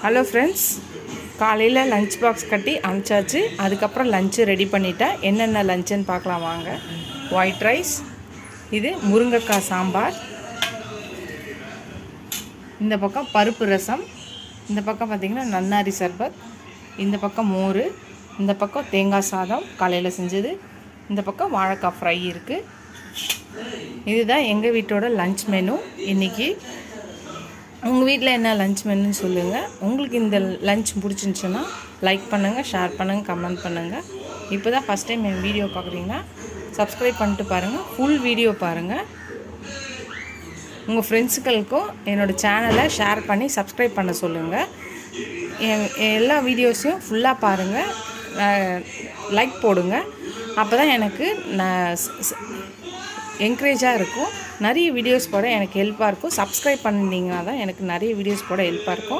Hello friends, காலையில் lunch box கட்டி அனுப்பிச்சாச்சு. அதுக்கப்புறம் லஞ்சு ரெடி பண்ணிட்டேன். என்னென்ன லஞ்சுன்னு பார்க்கலாம் வாங்க. ஒயிட் ரைஸ், இது முருங்கைக்காய் சாம்பார், இந்த பக்கம் பருப்பு ரசம், இந்த பக்கம் பார்த்திங்கன்னா நன்னாரி சர்பத், இந்த பக்கம் மோர், இந்த பக்கம் தேங்காய் சாதம் காலையில் செஞ்சது, இந்த பக்கம் வாழைக்காய் ஃப்ரை இருக்குது. இதுதான் எங்கள் வீட்டோட லஞ்ச் மெனு இன்றைக்கி. உங்கள் வீட்டில் என்ன லஞ்ச் மெனுன்னு சொல்லுங்கள். உங்களுக்கு இந்த லஞ்ச் பிடிச்சிருந்துச்சுன்னா லைக் பண்ணுங்கள், ஷேர் பண்ணுங்கள், கமெண்ட் பண்ணுங்கள். இப்போ தான் ஃபஸ்ட் டைம் என் வீடியோ பார்க்குறீங்கன்னா சப்ஸ்கிரைப் பண்ணிட்டு பாருங்கள். ஃபுல் வீடியோ பாருங்கள். உங்கள் ஃப்ரெண்ட்ஸுகளுக்கும் என்னோடய சேனலை ஷேர் பண்ணி சப்ஸ்கிரைப் பண்ண சொல்லுங்கள். எல்லா வீடியோஸையும் ஃபுல்லாக பாருங்கள், லைக் போடுங்க. அப்போ தான் எனக்கு என்கரேஜாக இருக்கும். நிறைய வீடியோஸ் போட எனக்கு ஹெல்ப்பாக இருக்கும். சப்ஸ்கிரைப் பண்ணிங்கன்னா தான் எனக்கு நிறைய வீடியோஸ் போட ஹெல்ப்பாக இருக்கும்.